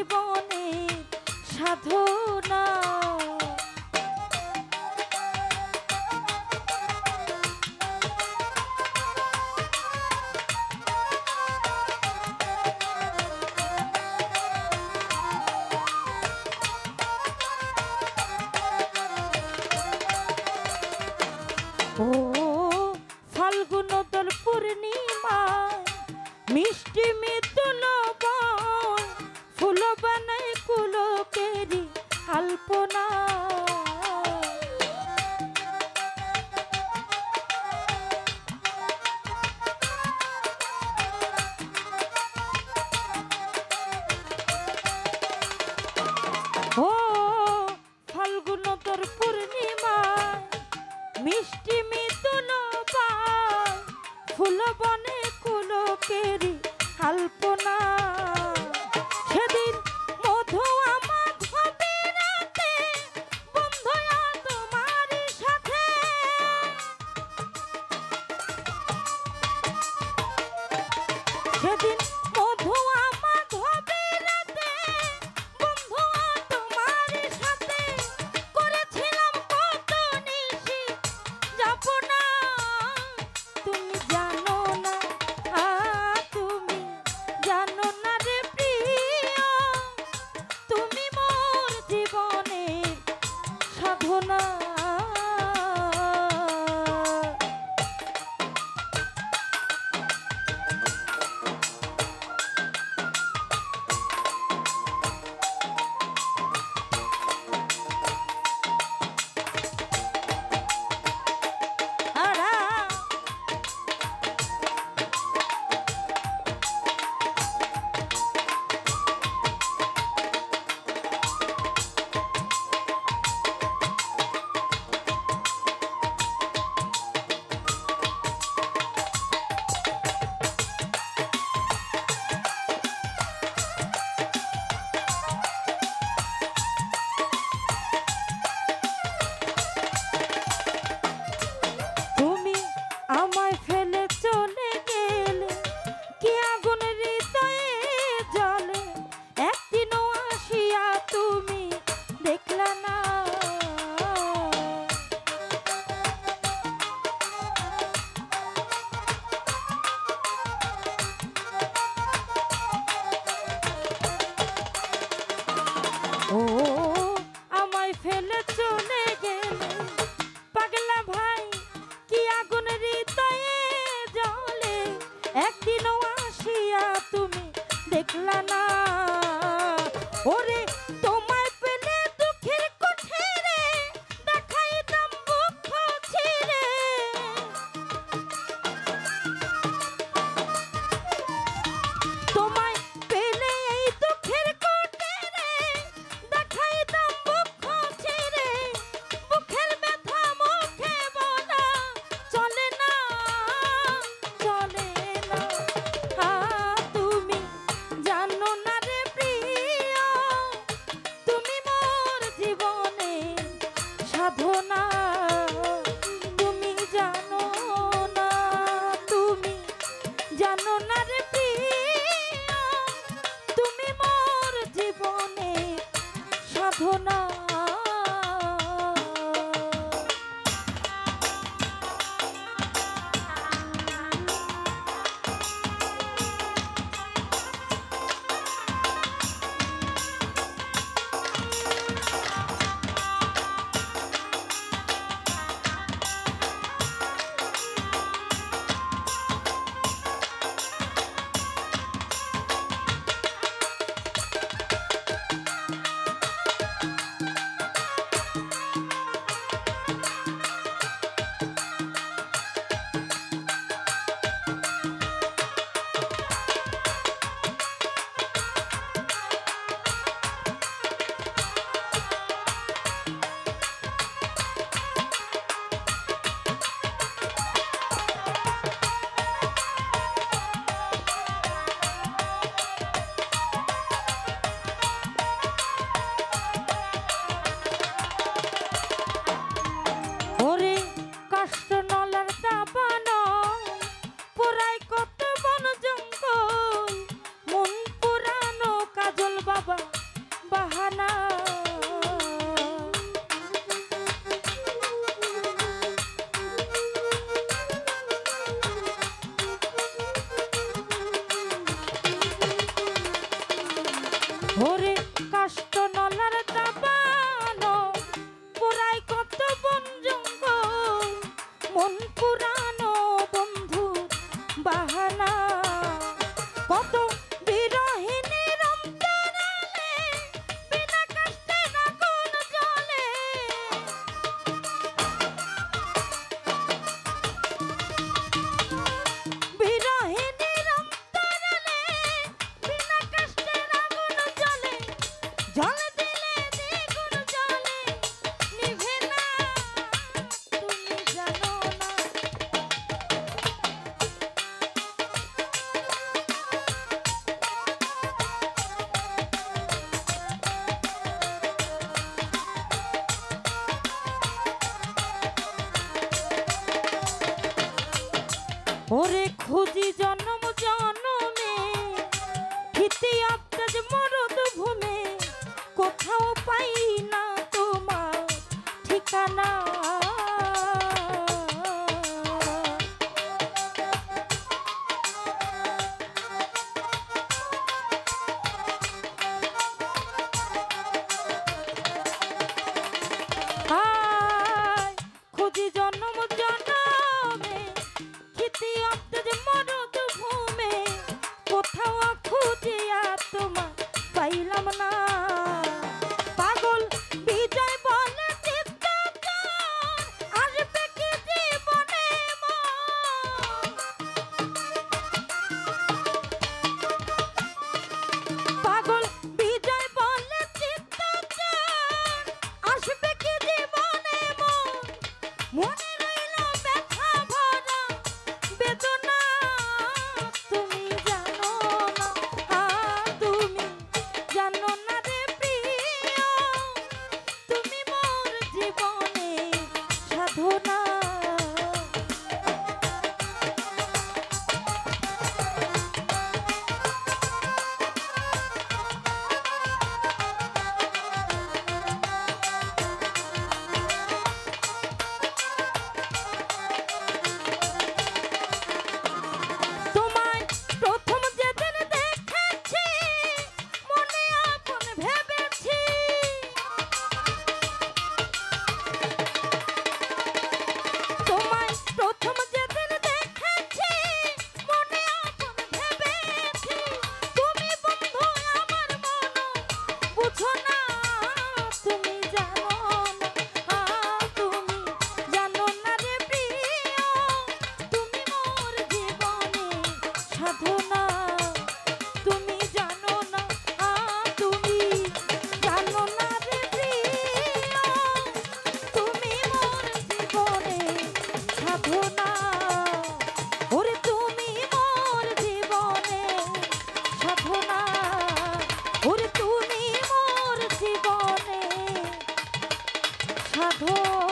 জীবনে সাধনা। ও ফাল্গুনতর পূর্ণিমায় মিষ্টি মিতুল বন ফুল বানায় কুলকেরি আলপনা। ও ফাল্গুনতর পূর্ণিমায় মিষ্টি মিতুল বন ফুল বনে কুলকেরি আলপনা। সেদিন মধু আমার হবে রাতে বন্ধুয়া তোমার সাথে। সেদিন মধু আমার হবে রাতে বন্ধুয়া তোমার সাথে। করেছিলাম কত নিশি যাব না তুমি জানো না। তুমি জানো না রে প্রিয় তুমি মোর জীবনের সাধনা। আমায় ফেলে চলে গেলে কি আগুন হৃদয়ে জ্বলে একদিনও আসিয়া তুমি দেখলা না। ও আমায় ফেলে চলে গেলে পাগলা ভাই কি আগুন হৃদয়ে জ্বলে একদিনও আসিয়া তুমি দেখলা না। ওরে তোমায় পেলে দুঃখের কুঠিরে দেখাইতাম বুক ছিঁড়ে। তোমায় পেলে এই দুঃখের কুঠিরে দেখাইতাম বুক ছিঁড়ে। বুকের ব্যথা মুখে বলা চলে না চলে না। তুমি জানো না রে প্রিয় তুমি মোর জীবনে সাধনা। তুমি জানো না তুমি জানো না রে প্রিয় তুমি মোর জীবনে সাধনা। বাহানা। ওরে কাষ্ট নলার দাবানো পুরাই কত বন জঙ্গল, মন পুরানো বন্ধু বাহানা। কত বিরহিণীর অন্তরালে বিনা কষ্টে আগুন জ্বলে, বিরহিণীর অন্তরালে বিনা কষ্টে আগুন জ্বলে, জ্বলে দিলে দ্বিগুণ জ্বলে নিভে না, তুমি জানো না। ওরে খুঁজি জন্ম জন্মে হিতে আত্মাজ মরদ ভূমে, কোথাও পাই না তোমার ঠিকানা। আয় খুঁজি জন্ম জন্মে হিতে আত্মাজ মরদ ভূমে, কোথাও খুঁজিয়া তোমার পাইলাম না। পাগল বিজয় বলে চিত্তচার আসবে কি জীবনে মন, পাগল বিজয় বলে চিত্তচার আসবে কি জীবনে মন, মনে রইল ব্যথা ভরা বেদনা, তুমি জানো না, তুমি জানো না রে প্রিয়, তুমি মোর জীবনে সাধনা। তোমায় প্রথম যেদিন দেখেছি মনে আপন ভেবেছি, তোমায় প্রথম যেদিন দেখেছি মনে আপন ভেবেছি, তুমি বন্ধু আমার মন বুঝো না, তুমি জানো না, তুমি জানো না রে প্রিয়, তুমি মোর জীবনে সাধনা। তুমি জানো না, তুমি জানো না রে প্রিয়, তুমি মোর জীবনে সাধনা। ওরে তুমি মোর জীবনে সাধনা, ওরে তুমি মোর জীবনে সাধনা।